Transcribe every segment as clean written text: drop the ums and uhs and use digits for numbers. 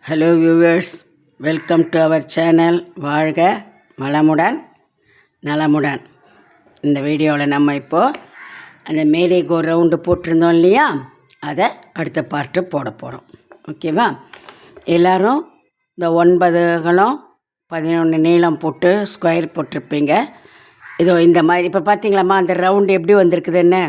Hello viewers, welcome to our channel. வாழ்க வளமுடன் நலமுடன். இந்த வீடியோவில் நம்ம இப்போது அந்த மேரிகோ ரவுண்டு போட்டிருந்தோம் இல்லையா, அதை அடுத்த பார்ட்டு போட போகிறோம். ஓகேவா? எல்லோரும் இந்த 9 11 நீளம் போட்டு ஸ்கொயர் போட்டிருப்பீங்க. இதோ இந்த மாதிரி இப்போ பார்த்தீங்களாம்மா, அந்த ரவுண்டு எப்படி வந்திருக்குதுன்னு.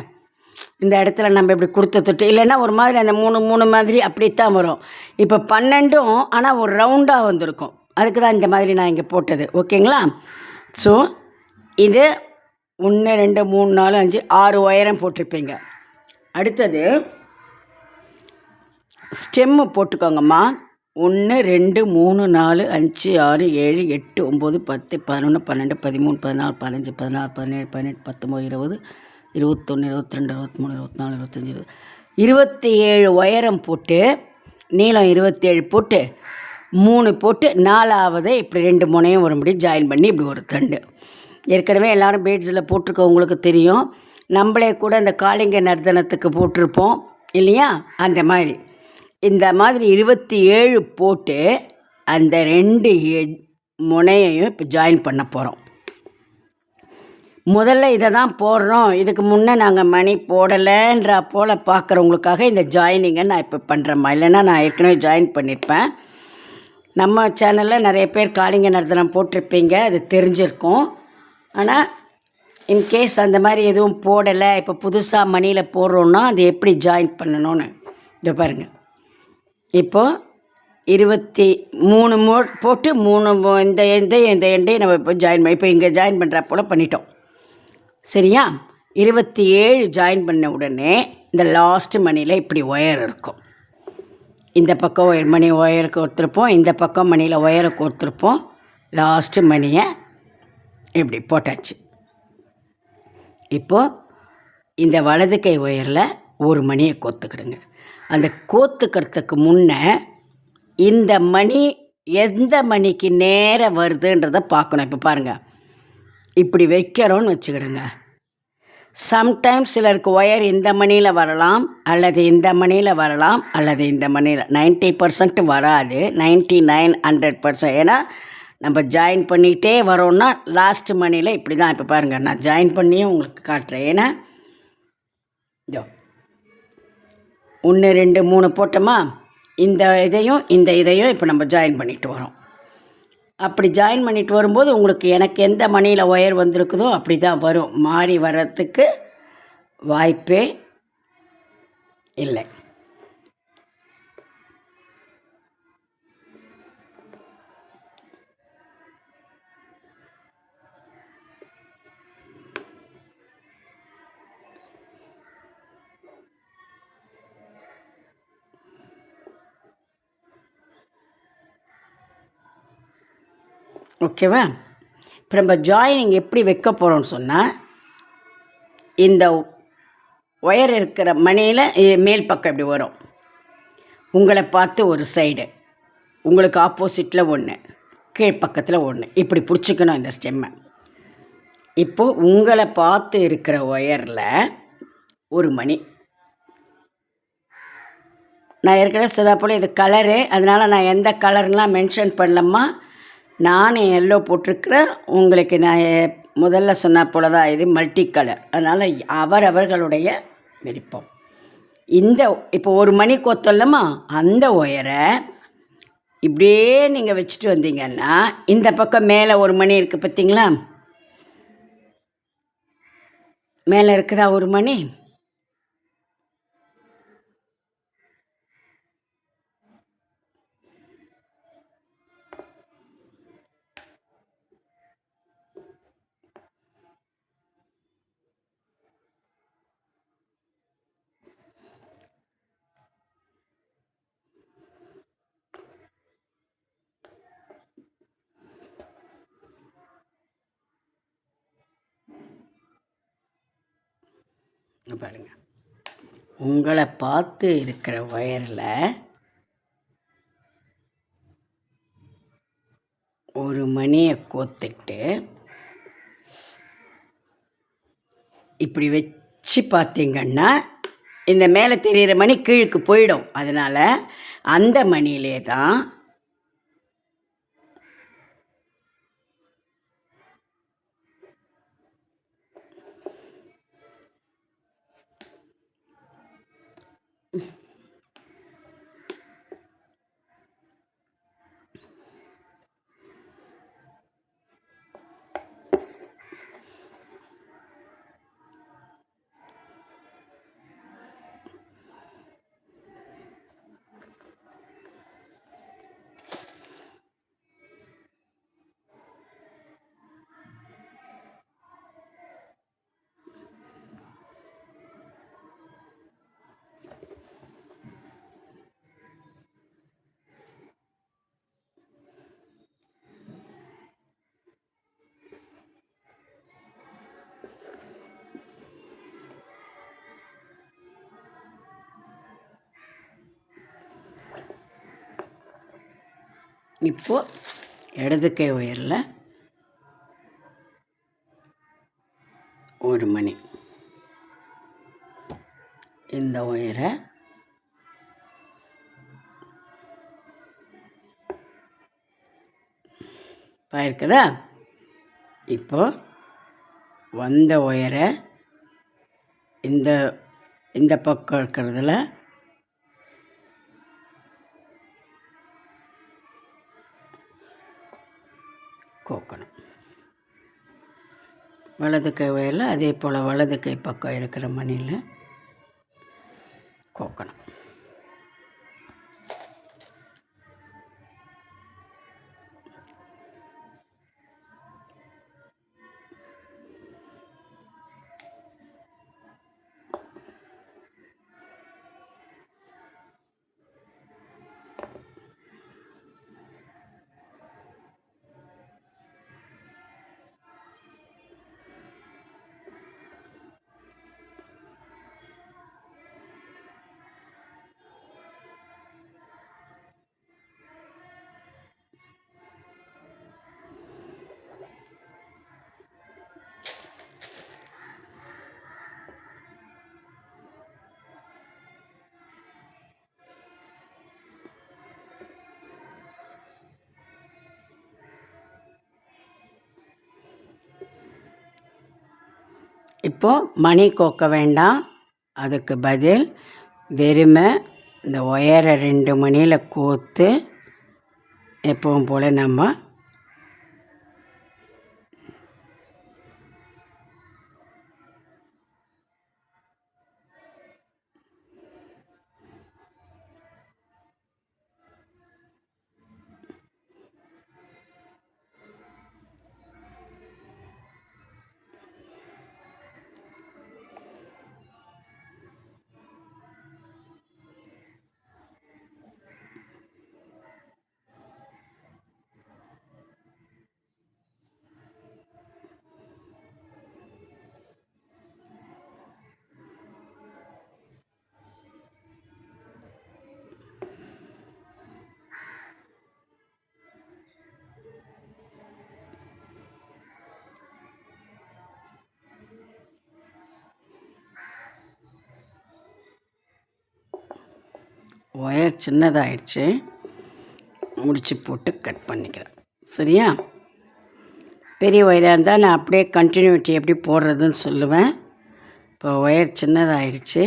இந்த இடத்துல நம்ம இப்படி கொடுத்த தொட்டு இல்லைன்னா ஒரு மாதிரி அந்த 3 மாதிரி அப்படித்தான் வரும். இப்போ 12 ஆனால் ஒரு ரவுண்டாக வந்திருக்கும். அதுக்கு தான் இந்த மாதிரி நான் இங்கே போட்டது. ஓகேங்களா? ஸோ இது 1 2 3 4 5 6 உயரம் போட்டிருப்பீங்க. அடுத்தது ஸ்டெம்மு போட்டுக்கோங்கம்மா. 1 2 3 4 5 6 7 8 9 10 11 12 13 14 15 16 17 18 19 20 21 22 23 24 25 27 உயரம் போட்டு, நீளம் 27 போட்டு, 3 போட்டு, 4ஆவது இப்படி 2 முனையும் வரும்படி ஜாயின் பண்ணி இப்படி ஒரு தண்டு. ஏற்கனவே எல்லோரும் பேட்ஸில் போட்டிருக்க உங்களுக்கு தெரியும். நம்மளே கூட இந்த காளிங்க நர்த்தனத்துக்கு போட்டிருப்போம் இல்லையா? அந்த மாதிரி இந்த மாதிரி 27 போட்டு அந்த 2 முனையையும் இப்போ ஜாயின் பண்ண போகிறோம். முதல்ல இதை தான் போடுறோம். இதுக்கு முன்னே நாங்கள் மணி போடலைன்ற போல் பார்க்குறவங்களுக்காக இந்த ஜாயினிங்கை நான் இப்போ பண்ணுறேம்மா. இல்லைன்னா நான் ஏற்கனவே ஜாயின் பண்ணியிருப்பேன். நம்ம சேனலில் நிறைய பேர் காளிங்க நர்த்தனம் போட்டிருப்பீங்க, அது தெரிஞ்சிருக்கும். ஆனால் இன்கேஸ் அந்த மாதிரி எதுவும் போடலை, இப்போ புதுசாக மணியில் போடுறோன்னா அது எப்படி ஜாயின் பண்ணணும்னு இதை பாருங்கள். இப்போது 23 போட்டு 3 இந்த எண்டையும் நம்ம இப்போ ஜாயின் பண்ணி இப்போ இங்கே ஜாயின் பண்ணுற போல் பண்ணிட்டோம். சரியா? 27 ஜாயின் பண்ண உடனே இந்த லாஸ்ட் மணியில் இப்படி ஒயர் இருக்கும். இந்த பக்கம் மணி ஒயரை கொடுத்துருப்போம், இந்த பக்கம் மணியில் ஒயரை கொடுத்துருப்போம். லாஸ்ட்டு மணியை இப்படி போட்டாச்சு. இப்போது இந்த வலது கை ஒயரில் ஒரு மணியை கோத்துக்கிடுங்க. அந்த கோத்துக்கிறதுக்கு முன்னே இந்த மணி எந்த மணிக்கு நேராக வருதுன்றதை பார்க்கணும். இப்போ பாருங்கள், இப்படி வைக்கிறோன்னு வச்சுக்கிடுங்க. சம்டைம்ஸ் சிலருக்கு ஒயர் இந்த மணியில் வரலாம், அல்லது இந்த மணியில் வரலாம், அல்லது இந்த மணியில். 90% வராது, 99 100%. ஏன்னா நம்ம ஜாயின் பண்ணிகிட்டே வரோன்னா லாஸ்ட் மணியில் இப்படி தான். இப்போ பாருங்கள், நான் ஜாயின் பண்ணியும் உங்களுக்கு காட்டுறேன். ஏன்னா இதோ 1 2 3 போட்டோமா, இந்த இதையும் இப்போ நம்ம ஜாயின் பண்ணிட்டு வரோம். அப்படி ஜாயின் பண்ணிட்டு வரும்போது உங்களுக்கு எனக்கு எந்த மணியில் ஒயர் வந்திருக்குதோ அப்படி தான் வரும். மாறி வர்றதுக்கு வாய்ப்பே இல்லை. ஓகேவா? இப்போ நம்ம ஜாயினிங் எப்படி வைக்க போகிறோம்னு சொன்னால், இந்த ஒயர் இருக்கிற மணியில் மேல் பக்கம் இப்படி வரும். உங்களை பார்த்து ஒரு சைடு, உங்களுக்கு ஆப்போசிட்டில் ஒன்று, கீழ்ப்பக்கத்தில் ஒன்று, இப்படி பிடிச்சிக்கணும் இந்த ஸ்டெம்மை. இப்போது உங்களை பார்த்து இருக்கிற ஒயரில் ஒரு மணி. நான் ஏற்கனவே சொன்ன போல் இது கலரு, அதனால் நான் எந்த கலர்லாம் மென்ஷன் பண்ணலம்மா. நான் எல்லோ போட்டிருக்கிறேன். உங்களுக்கு நான் முதல்ல சொன்ன போல தான் இது மல்டி கலர். அதனால் அவர்களுடைய விருப்பம். இந்த இப்போ ஒரு மணி கோத்தல்லம்மா, அந்த ஒயரை இப்படியே நீங்கள் வச்சுட்டு வந்தீங்கன்னா இந்த பக்கம் மேலே ஒரு மணி இருக்குது பார்த்தீங்களா? மேலே இருக்குதா ஒரு மணி? பாருங்கள், உங்களை பார்த்து இருக்கிற ஒயரில் ஒரு மணியை கோத்துட்டு இப்படி வச்சு பார்த்தீங்கன்னா இந்த மேலே தெரிகிற மணி கீழுக்கு போயிடும். அதனால் அந்த மணியிலே தான் இப்போது இடது கை ஒயரில் 1 மணி இந்த ஒயரை பாயிருக்குதா. இப்போ வந்த ஒயரை இந்த இந்த பக்கம் இருக்கிறதுல கோக்கணும். வலது கை ஒயரில் அதே போல் வலது கை பக்கம் இருக்கிற மணியில் கோக்கணும். இப்போது மணி கோக்க வேண்டாம், அதுக்கு பதில் வெறுமை இந்த ஒயரை 2 மணியில் கோர்த்து எப்பவும் போல் நம்ம ஒயர் சின்னதாகிடுச்சு, முடிச்சு போட்டு கட் பண்ணிக்கிறேன். சரியா? பெரிய ஒயராக இருந்தால் நான் அப்படியே கண்டினியூட்டி எப்படி போடுறதுன்னு சொல்லுவேன். இப்போ ஒயர் சின்னதாகிடுச்சு,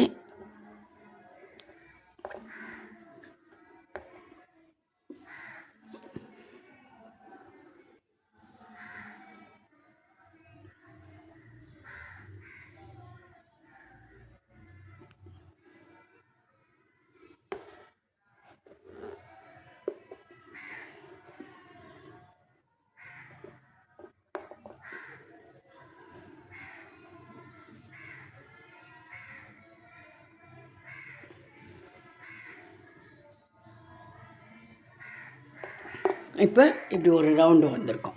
இப்போ இப்படி ஒரு ரவுண்டு வந்திருக்கும்.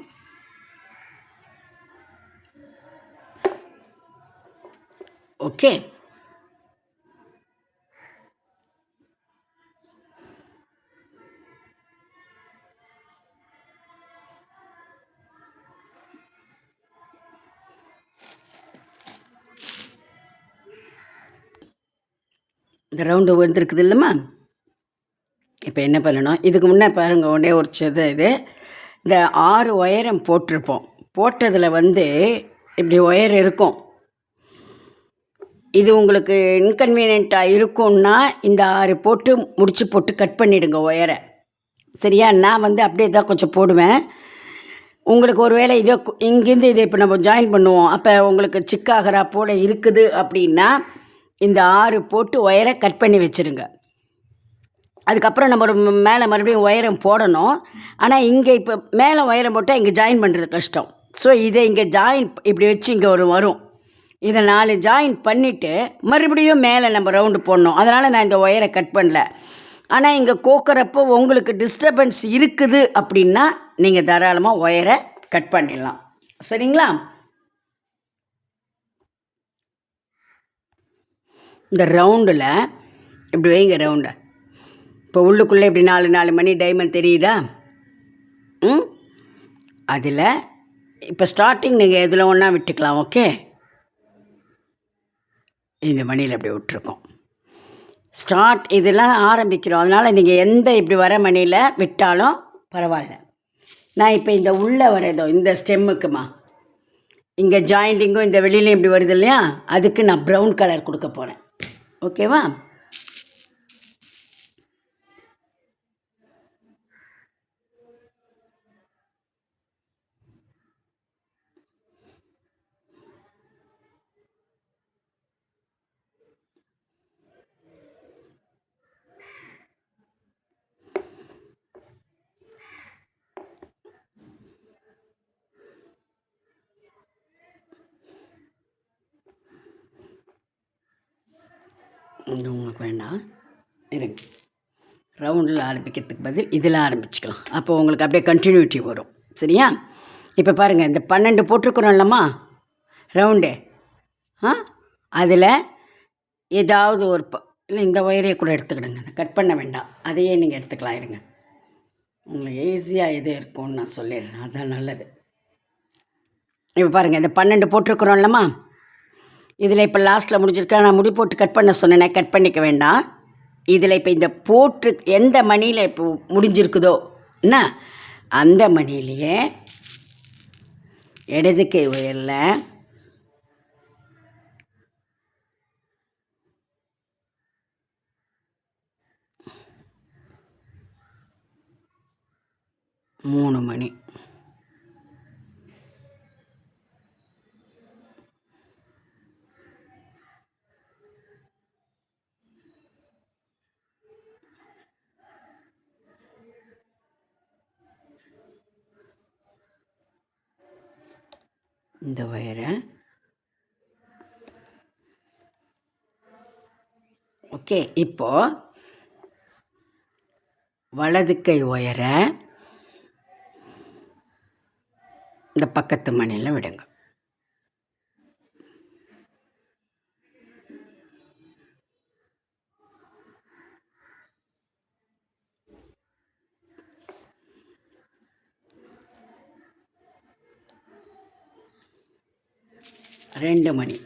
ஓகே, இந்த ரவுண்டு வந்துருக்குது இல்லைம்மா. இப்போ என்ன பண்ணணும், இதுக்கு முன்னே பாருங்கள், ஒன்றே ஒரு இது இந்த 6 ஒயரம் போட்டிருப்போம். போட்டதில் இப்படி ஒயர் இருக்கும். இது உங்களுக்கு இன்கன்வீனியண்ட்டாக இருக்கும்னா இந்த 6 போட்டு முடிச்சு போட்டு கட் பண்ணிவிடுங்க ஒயரை. சரியா? நான் அப்படியே தான் கொஞ்சம் போடுவேன். உங்களுக்கு ஒரு வேளை இதோ இங்கேருந்து இதை இப்போ நம்ம ஜாயின் பண்ணுவோம், அப்போ உங்களுக்கு சிக்காகிறா போல் இருக்குது அப்படின்னா இந்த 6 போட்டு ஒயரை கட் பண்ணி வச்சுருங்க. அதுக்கப்புறம் நம்ம மேலே மறுபடியும் ஒயரம் போடணும். ஆனால் இங்கே இப்போ மேலே ஒயரம் போட்டால் இங்கே ஜாயின் பண்ணுறது கஷ்டம். ஸோ இதை இங்கே ஜாயின் இப்படி வச்சு இங்கே வரும். இதை 4 ஜாயின் பண்ணிவிட்டு மறுபடியும் மேலே நம்ம ரவுண்டு போடணும். அதனால் நான் இந்த ஒயரை கட் பண்ணல. ஆனால் இங்கே கோக்கிறப்போ உங்களுக்கு டிஸ்டர்பன்ஸ் இருக்குது அப்படின்னா நீங்கள் தாராளமாக ஒயரை கட் பண்ணிடலாம். சரிங்களா? இந்த ரவுண்டில் இப்படி வைங்க ரவுண்டை. இப்போ உள்ளுக்குள்ளே இப்படி 4 மணி டைமண்ட் தெரியுதா? அதில் இப்போ ஸ்டார்டிங் நீங்கள் எதில் ஒன்றா விட்டுக்கலாம். ஓகே, இந்த மணியில் இப்படி விட்டுருக்கோம். இதெல்லாம் ஆரம்பிக்கிறோம். அதனால் நீங்கள் எந்த இப்படி வர மணியில் விட்டாலும் பரவாயில்ல. நான் இப்போ இந்த உள்ளே வரதோ இந்த ஸ்டெம்முக்குமா இங்கே ஜாயிண்டிங்கும் இந்த வெளியிலையும் இப்படி வருது இல்லையா, அதுக்கு நான் ப்ரௌன் கலர் கொடுக்க போகிறேன். ஓகேவா? இது உங்களுக்கு வேண்டாம், இருங்க. ரவுண்டில் ஆரம்பிக்கிறதுக்கு பதில் இதில் ஆரம்பிச்சுக்கலாம். அப்போ உங்களுக்கு அப்படியே கண்டினியூட்டி வரும். சரியா? இப்போ பாருங்கள், இந்த 12 போட்டிருக்கிறோம் இல்லைம்மா ரவுண்டு. அதில் ஏதாவது ஒரு இல்லை இந்த ஒயரையே கூட எடுத்துக்கிடுங்க, கட் பண்ண வேண்டாம், அதையே நீங்கள் எடுத்துக்கலாம். இருங்க, உங்களுக்கு ஈஸியாக எது இருக்கும்னு நான் சொல்லிடுறேன், அதுதான் நல்லது. இப்போ பாருங்கள், இந்த 12 போட்டிருக்கிறோம் இல்லைம்மா, இதில் இப்போ லாஸ்ட்டில் முடிஞ்சிருக்கா, நான் முடி போட்டு கட் பண்ண சொன்னேனே, கட் பண்ணிக்க வேண்டாம். இதில் இப்போ இந்த போட்டு எந்த மணியில் இப்போ முடிஞ்சிருக்குதோ என்ன அந்த மணிலேயே இடது கை உயரில் 3 மணி. இந்த ஒயரை ஓகே. இப்போது வலது கை ஒயரை இந்த பக்கத்து மணியில் விடுங்க. ரெண்டு மணி.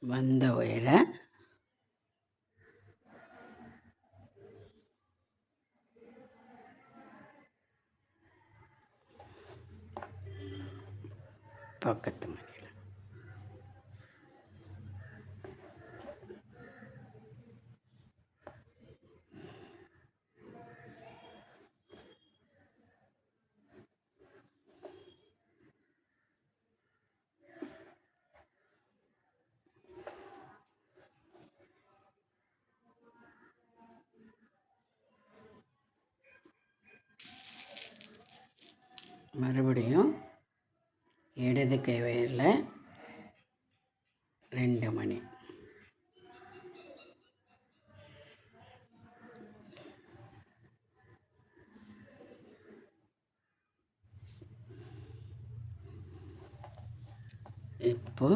வந்த ஒயரை பக்கத்து மணியில் மறுபடியும் இடது கை வயரில் 2 மணி. இப்போ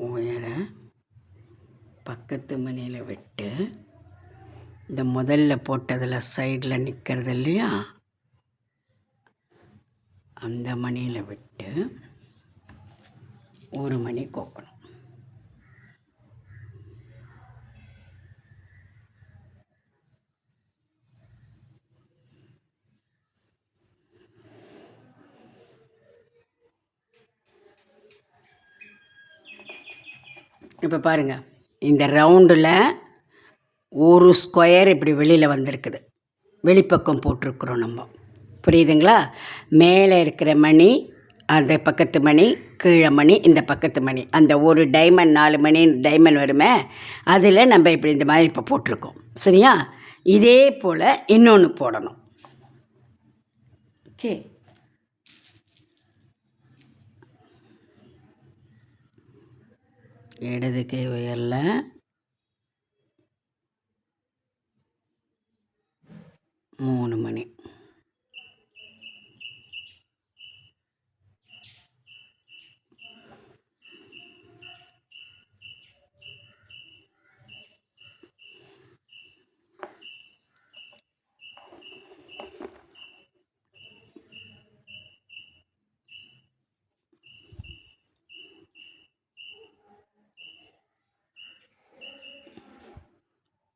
உயரை பக்கத்து மணியில் விட்டு இந்த முதல்ல போட்டதில் சைடில் நிற்கிறது இல்லையா, அந்த மணியில் விட்டு 1 மணி கோக்கணும். இப்போ பாருங்கள், இந்த ரவுண்டில் ஒரு ஸ்கொயர் இப்படி வெளியில் வந்திருக்குது, வெளிப்பக்கம் போட்டிருக்குறோம் நம்ம. புரியுதுங்களா? மேலே இருக்கிற மணி அந்த பக்கத்து மணி, கீழே மணி, இந்த பக்கத்து மணி, அந்த ஒரு டைமண்ட் 4 மணி டைமண்ட் வருமே, அதில் நம்ம இப்படி இந்த மாதிரி இப்போ போட்டிருக்கோம். சரியா? இதே போல் இன்னொன்று போடணும். ஓகே, இடது கை உயரில் 3 மணி.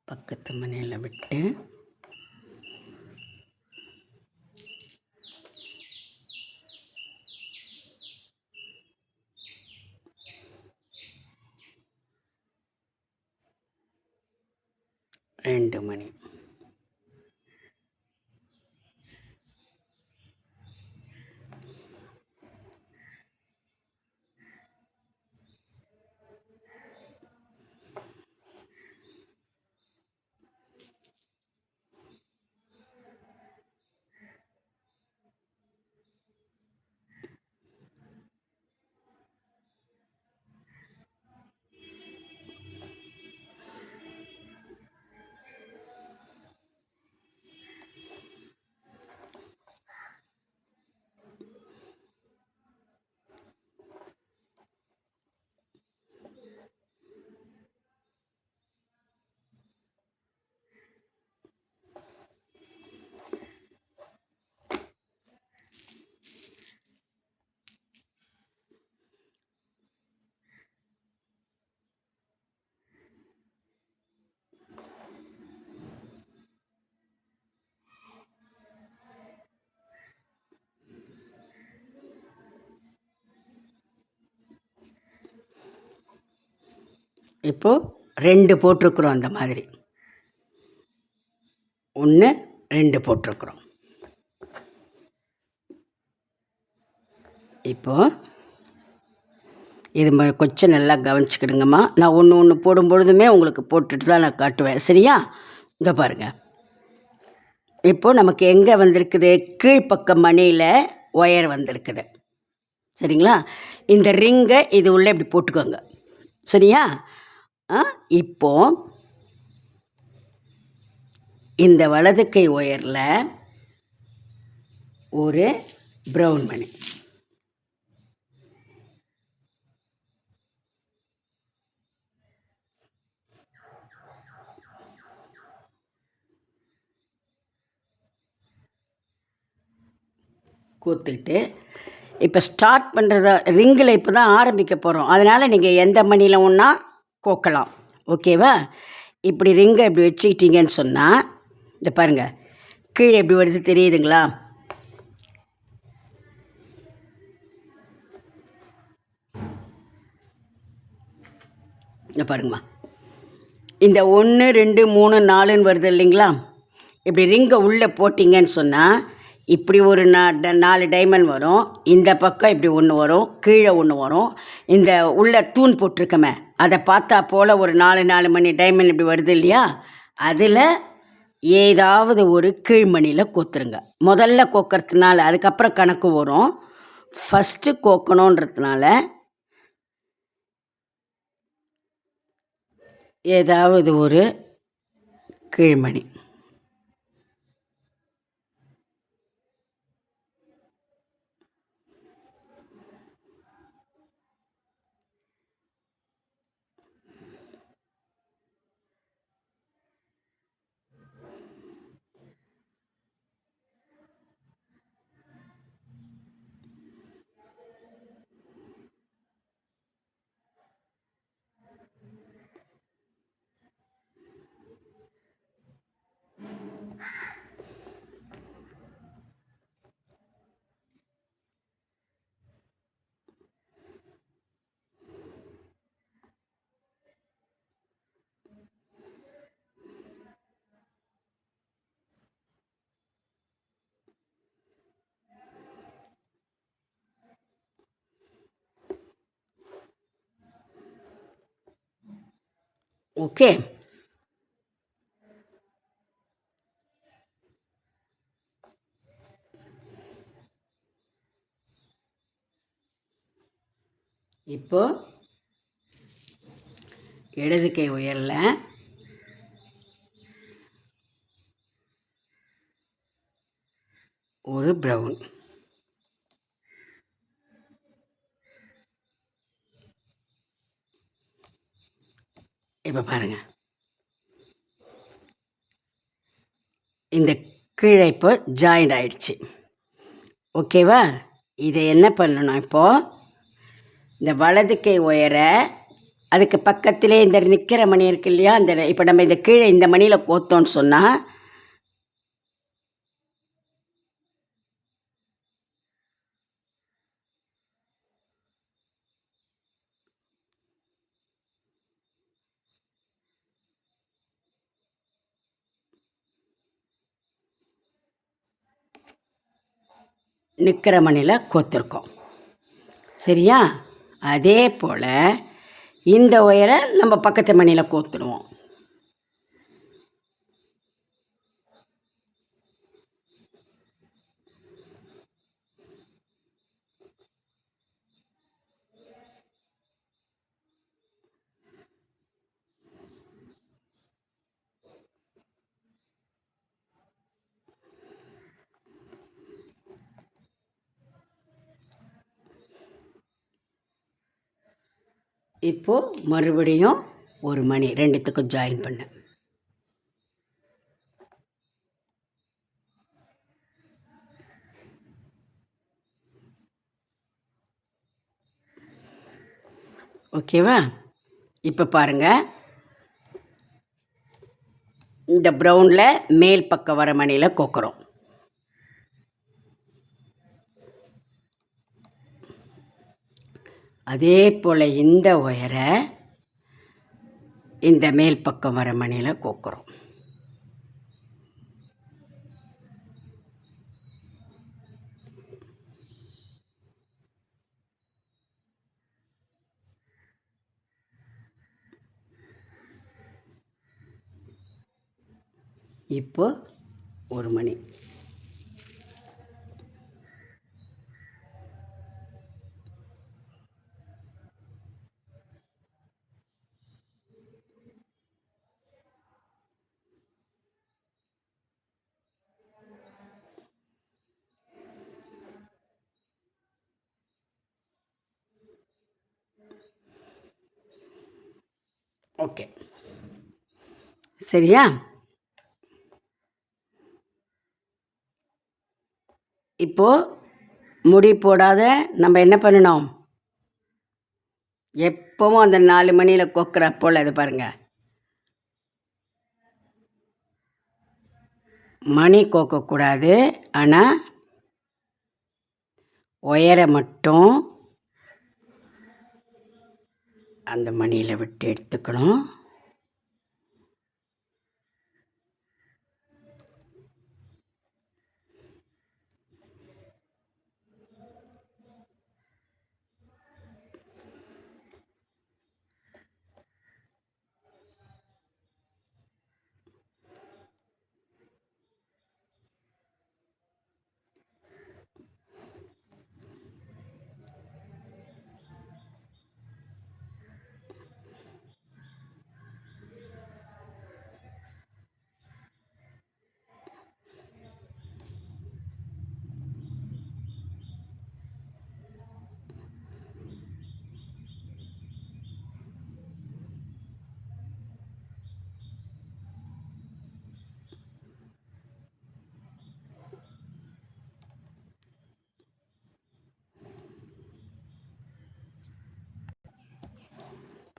பக்கத்து மணியில் விட்டு ரெண்டு மணி. இப்போது 2 போட்டிருக்குறோம். அந்த மாதிரி 1 2 போட்டிருக்குறோம். இப்போது இது கொஞ்சம் நல்லா கவனிச்சுக்கிடுங்கம்மா. நான் ஒன்று போடும்பொழுதுமே உங்களுக்கு போட்டுட்டு தான் நான் காட்டுவேன். சரியா? இங்கே பாருங்கள். இப்போது நமக்கு எங்கே வந்திருக்குது? கீழ்ப்பக்கம் மணியில் ஒயர் வந்திருக்குது. சரிங்களா? இந்த ரிங்கை இது உள்ளே இப்படி போட்டுக்கோங்க. சரியா? இப்போது இந்த வலது கை ஒயரில் ஒரு ப்ரௌன் மணி, கோத்துக்கிட்டு இப்போ ஸ்டார்ட் பண்ணுறத ரிங்கில் இப்போ தான் ஆரம்பிக்க போகிறோம். அதனால் நீங்கள் எந்த மணியில் ஒன்றா கோக்கலாம். ஓகேவா? இப்படி ரிங்கை இப்படி வச்சுக்கிட்டீங்கன்னு சொன்னால், இந்த பாருங்கள், கீழே எப்படி வருது தெரியுதுங்களா? இந்த பாருங்கம்மா, இந்த 1 2 3 4ன்னு வருது இல்லைங்களா? இப்படி ரிங்கை உள்ளே போட்டிங்கன்னு சொன்னால் இப்படி ஒரு 4 டைமண்ட் வரும். இந்த பக்கம் இப்படி ஒன்று வரும், கீழே ஒன்று வரும். இந்த உள்ள தூண் போட்டிருக்கமே அதை பார்த்தா போல் ஒரு 4 மணி டைமண்ட் இப்படி வருது இல்லையா? அதில் ஏதாவது ஒரு கீழ்மணியில் கோத்துருங்க. முதல்ல கோக்கிறதுனால அதுக்கப்புறம் கணக்கு வரும். ஃபஸ்ட்டு கோக்கணுன்றதுனால ஏதாவது ஒரு கீழ்மணி. ஓகே. இப்போ இடது கை உயரில் ஒரு ப்ரௌன். இப்போ பாருங்கள், இந்த கீழே இப்போ ஜாயிண்ட் ஆயிடுச்சு. ஓகேவா? இதை என்ன பண்ணணும், இப்போது இந்த வலது கை உயர அதுக்கு பக்கத்திலே இந்த நிற்கிற மணி இருக்கு இல்லையா, அந்த இப்போ நம்ம இந்த கீழே இந்த மணியில் கோத்தோன்னு சொன்னால் நிற்கிற மணியில் கோத்துருக்கோம். சரியா? அதே போல் இந்த ஒயரை நம்ம பக்கத்து மணியில் கோத்துடுவோம். இப்போது மறுபடியும் ஒரு மணி ரெண்டுத்துக்கும் ஜாயின் பண்ண. ஓகேவா? இப்போ பாருங்கள், இந்த ப்ரௌனில் மேல் பக்கம் வர மணியில் கோக்குறோம். அதே போல் இந்த ஒயரை இந்த மேல் பக்கம் வர மணியில் கோக்குறோம். இப்போ ஒரு மணி. ஓகே, சரியா? இப்போது முடி போடாத நம்ம என்ன பண்ணணும், எப்பவும் அந்த 4 மணியில் கொக்குற போல் இது பாருங்கள், மணி கோக்கக்கூடாது. ஆனால் ஒயரை மட்டும் அந்த மணியில் விட்டு எடுத்துக்கணும்.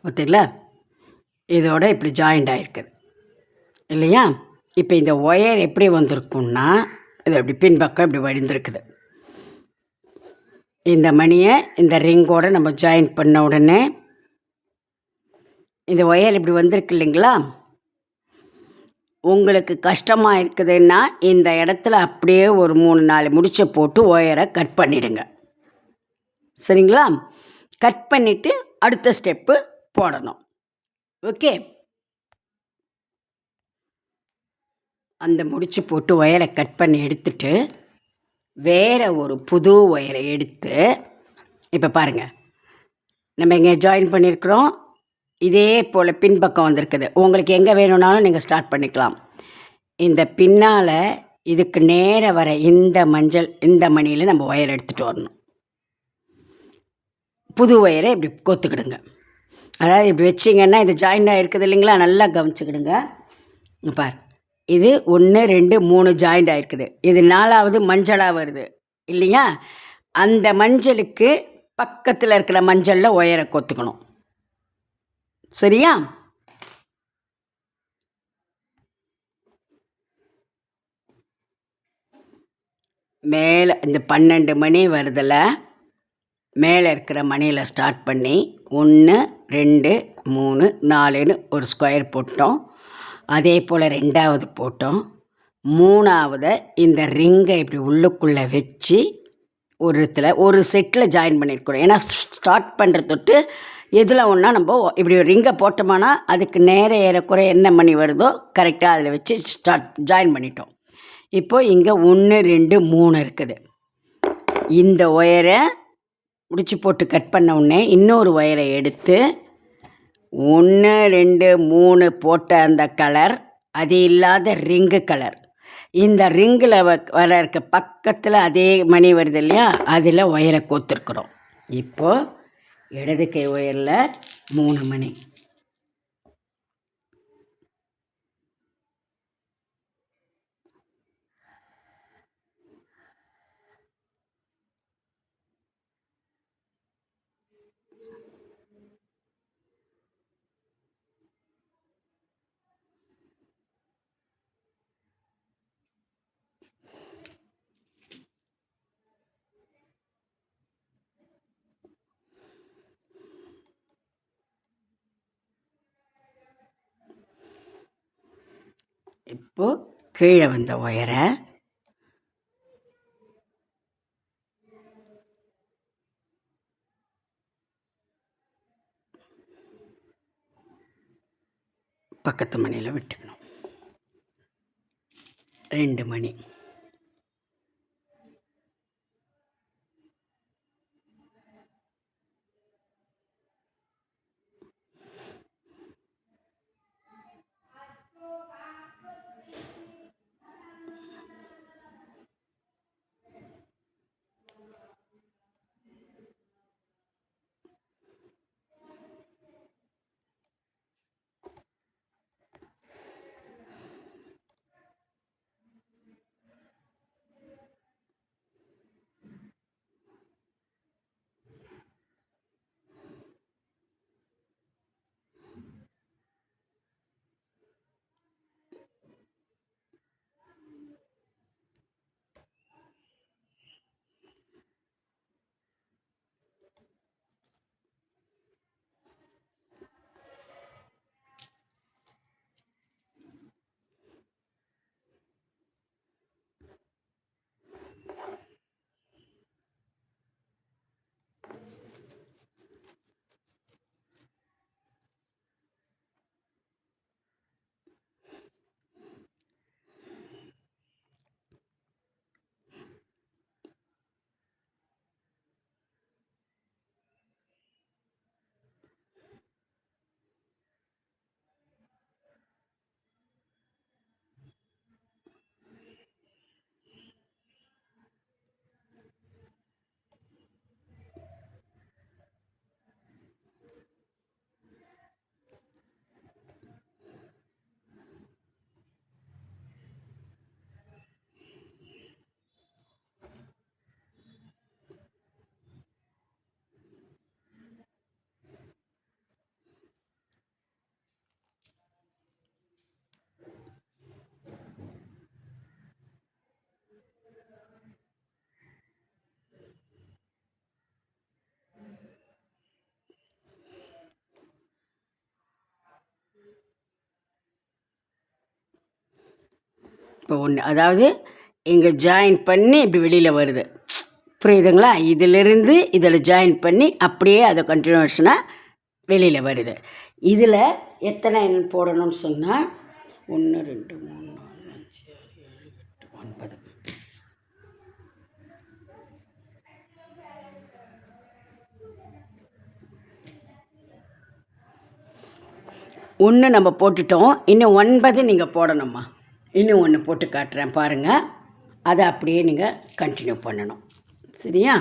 பார்த்தீங்களா? இதோட இப்படி ஜாயிண்ட் ஆகிருக்குது இல்லையா? இப்போ இந்த ஒயர் எப்படி வந்திருக்குன்னா, இது அப்படி பின்பக்கம் இப்படி வடிந்திருக்குது. இந்த மணியை இந்த ரிங்கோடு நம்ம ஜாயின் பண்ண உடனே இந்த ஒயர் இப்படி வந்திருக்கு இல்லைங்களா? உங்களுக்கு கஷ்டமாக இருக்குதுன்னா இந்த இடத்துல அப்படியே ஒரு 3-4 முடிச்சை போட்டு ஒயரை கட் பண்ணிவிடுங்க. சரிங்களா? கட் பண்ணிவிட்டு அடுத்த ஸ்டெப்பு போடணும். ஓகே. அந்த முடிச்சு போட்டு ஒயரை கட் பண்ணி எடுத்துட்டு வேறு ஒரு புது ஒயரை எடுத்து இப்போ பாருங்கள், நம்ம இங்கே ஜாயின் பண்ணியிருக்கிறோம். இதே போல் பின்பக்கம் வந்திருக்குது. உங்களுக்கு எங்கே வேணும்னாலும் நீங்கள் ஸ்டார்ட் பண்ணிக்கலாம். இந்த பின்னால் இதுக்கு நேர வர இந்த மணியில் நம்ம ஒயர் எடுத்துகிட்டு வரணும். புது ஒயரை இப்படி கோத்துக்கிடுங்க. அதாவது இப்படி வச்சிங்கன்னா இது ஜாயிண்டாக இருக்குது இல்லைங்களா, நல்லா கவனிச்சுக்கிடுங்க. பார், இது 1 2 3 ஜாயிண்ட் ஆகிருக்குது. இது 4வது மஞ்சளாக வருது இல்லையா, அந்த மஞ்சளுக்கு பக்கத்தில் இருக்கிற மஞ்சளில் ஒயரை கோத்துக்கணும். சரியா? மேலே இந்த 12 மணி வருதில் மேலே இருக்கிற மணியில் ஸ்டார்ட் பண்ணி 1 2 3 4ன்னு ஒரு ஸ்கொயர் போட்டோம். அதே போல் 2வது போட்டோம். 3வது இந்த ரிங்கை இப்படி உள்ளுக்குள்ளே வச்சு ஒரு செட்டில் ஜாயின் பண்ணியிருக்கிறோம். ஏன்னா ஸ்டார்ட் பண்ணுற தொட்டு எதில் ஒன்றா நம்ம இப்படி ஒரு ரிங்கை போட்டோம்னா அதுக்கு நேர ஏறக்குறை என்ன மணி வருதோ கரெக்டாக அதில் வச்சு ஜாயின் பண்ணிட்டோம். இப்போது இங்கே 1 2 3 இருக்குது. இந்த ஒயரை முடிச்சு போட்டு கட் பண்ண உடனே இன்னொரு ஒயரை எடுத்து 1 2 3 போட்ட அந்த கலர், அது இல்லாத ரிங்கு கலர், இந்த ரிங்கில் வர இருக்க பக்கத்தில் அதே மணி வருது இல்லையா, அதில் ஒயரை கோத்துருக்குறோம். இப்போது இடது கை ஒயரில் 3 மணி. இப்போது கீழே வந்த ஒயரை பக்கத்து மணியில் விட்டுக்கணும். 2 மணி. இப்போ ஒன்று, அதாவது இங்கே ஜாயின் பண்ணி இப்படி வெளியில் வருது, புரியுதுங்களா? இதிலிருந்து இதில் ஜாயின் பண்ணி அப்படியே அதை கண்டினியூஷனாக வெளியில் வருது. இதில் எத்தனை போடணும்னு சொன்னால் 1 2 3 4 5 ஒன்று நம்ம போட்டுட்டோம், இன்னும் 9 நீங்கள் போடணும்மா. இன்னும் ஒன்று போட்டு காட்டுறேன் பாருங்கள். அதை அப்படியே நீங்கள் கண்டினியூ பண்ணணும். சரியா?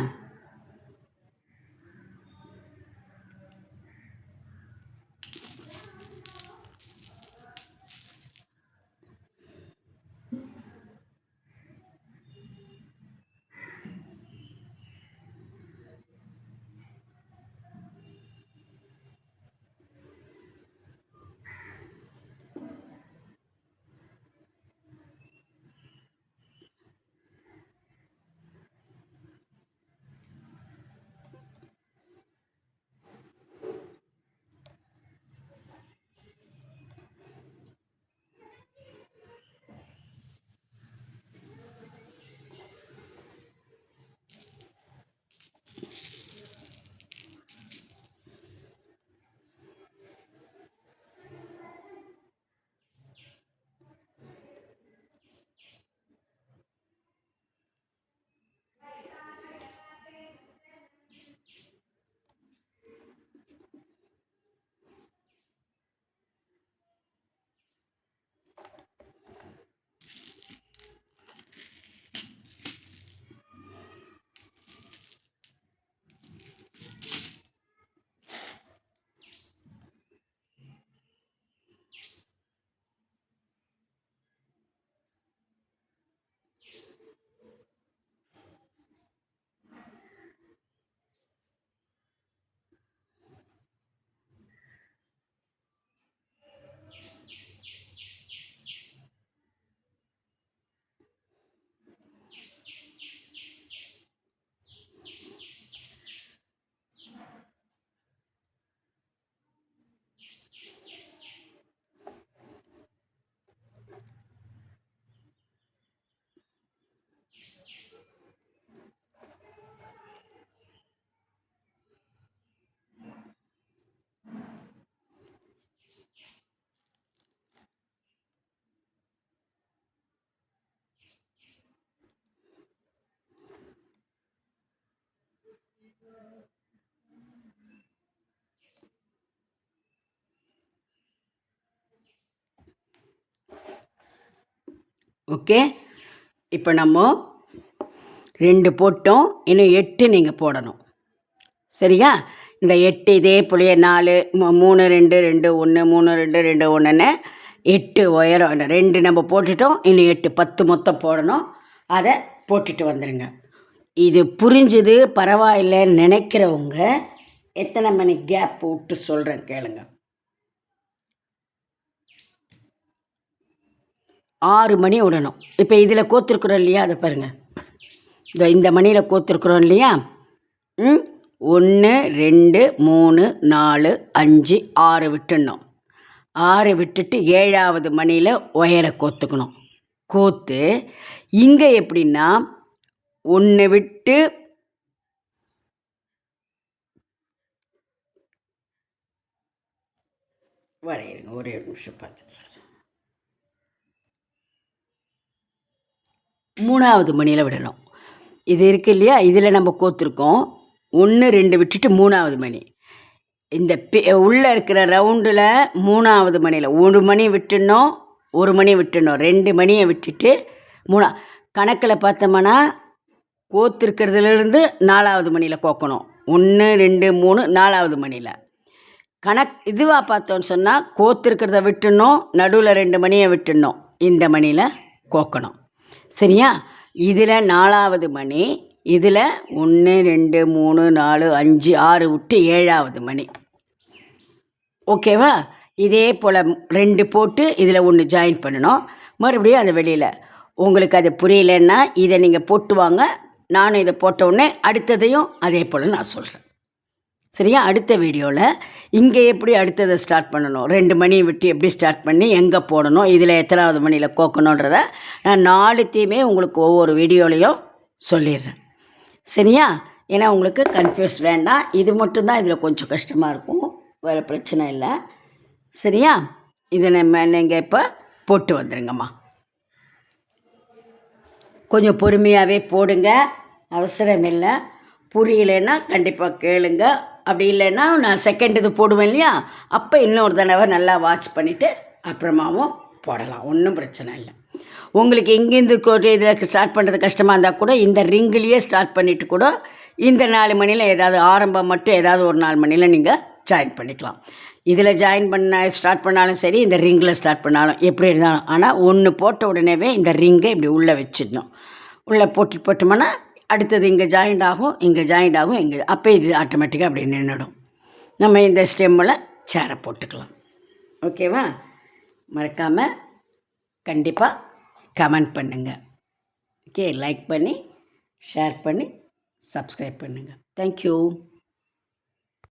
ஓகே, இப்போ நம்ம 2 போட்டோம், இன்னும் 8 நீங்கள் போடணும். சரியா? இந்த 8 இதே போலயே 4 3 2 2 1 3 2 2 1ன்னு 8 உயரம் 2 நம்ம போட்டுட்டோம், இன்னும் 8 10 மொத்தம் போடணும். அதை போட்டுட்டு வந்துடுங்க. இது புரிஞ்சுது பரவாயில்லைன்னு நினைக்கிறவங்க எத்தனை மணி கேப் விட்டு சொல்கிறேன் கேளுங்க. 6 மணி விடணும். இப்போ இதில் கோத்துருக்குறோம் இல்லையா, அதை பாருங்கள். இந்த மணியில் கோத்துருக்குறோம் இல்லையா. 1 2 3 4 5 6 விட்டுடணும். 6 விட்டுட்டு 7வது மணியில் ஒயரை கோத்துக்கணும். கோத்து இங்கே எப்படின்னா 1 விட்டு வரையிருங்க. ஒரே நிமிஷம் பார்த்து 3வது மணியில் விடணும். இது இருக்குது இல்லையா, இதில் நம்ம கோத்துருக்கோம். 1 2 விட்டுட்டு 3வது மணி. இந்த உள்ளே இருக்கிற ரவுண்டில் 3வது மணியில் 1 மணி விட்டுடணும், 1 மணி விட்டுடணும், 2 மணியை விட்டுட்டு 3 கணக்கில் பார்த்தோம்னா கோத்துருக்கிறதுலேருந்து 4வது மணியில் கோக்கணும். 1 2 3 4வது மணியில். இதுவாக பார்த்தோன்னு சொன்னால் கோத்துருக்கிறத விட்டுடணும், நடுவில் 2 மணியை விட்டுடணும், இந்த மணியில் கோக்கணும். சரியா? இதில் 4வது மணி, இதில் 1 2 3 4 5 6 விட்டு 7வது மணி. ஓகேவா? இதே போல் 2 போட்டு இதில் 1 ஜாயின் பண்ணணும். மறுபடியும் அது வெளியில். உங்களுக்கு அது புரியலன்னா இதை நீங்கள் போட்டு வாங்க. நானும் இதை போட்ட உடனே அடுத்ததையும் அதே போல் நான் சொல்கிறேன். சரியா? அடுத்த வீடியோவில் இங்கே எப்படி அடுத்ததை ஸ்டார்ட் பண்ணணும், 2 மணி விட்டு எப்படி ஸ்டார்ட் பண்ணி எங்கே போடணும், இதில் எத்தனாவது மணியில் கோக்கணுன்றத நான் 4த்தையுமே உங்களுக்கு ஒவ்வொரு வீடியோலையும் சொல்லிடுறேன். சரியா? ஏன்னா உங்களுக்கு கன்ஃபியூஸ் வேண்டாம். இது மட்டும்தான் இதில் கொஞ்சம் கஷ்டமாக இருக்கும், வேறு பிரச்சனை இல்லை. சரியா? இதை நீங்கள் இப்போ போட்டு வந்துடுங்கம்மா. கொஞ்சம் பொறுமையாகவே போடுங்க, அவசரம் இல்லை. புரியலைன்னா கண்டிப்பாக கேளுங்க. அப்படி இல்லைன்னா நான் செகண்ட் இது போடுவேன் இல்லையா, அப்போ இன்னொரு தடவை நல்லா வாட்ச் பண்ணிவிட்டு அப்புறமாவும் போடலாம், ஒன்றும் பிரச்சனை இல்லை. உங்களுக்கு இங்கேருந்து இதில் ஸ்டார்ட் பண்ணுறது கஷ்டமாக இருந்தால் கூட இந்த ரிங்கிலேயே ஸ்டார்ட் பண்ணிவிட்டு கூட இந்த 4 மணியில் ஏதாவது ஆரம்பம் மட்டும் ஏதாவது ஒரு 4 மணியில் நீங்கள் ஜாயின் பண்ணிக்கலாம். இதில் ஸ்டார்ட் பண்ணாலும் சரி, இந்த ரிங்கில் ஸ்டார்ட் பண்ணாலும் எப்படி இருந்தாலும், ஆனால் ஒன்று போட்ட உடனேவே இந்த ரிங்கை இப்படி உள்ளே வச்சிடணும். உள்ளே போட்டோம்னா அடுத்தது இங்கே ஜாயிண்ட் ஆகும், இங்கே அப்போ இது ஆட்டோமேட்டிக்காக அப்படி நின்றுடும். நம்ம இந்த ஸ்டெம்மில் சேரை போட்டுக்கலாம். ஓகேவா? மறக்காமல் கண்டிப்பாக கமெண்ட் பண்ணுங்கள். ஓகே, லைக் பண்ணி ஷேர் பண்ணி சப்ஸ்கிரைப் பண்ணுங்கள். தேங்க்யூ.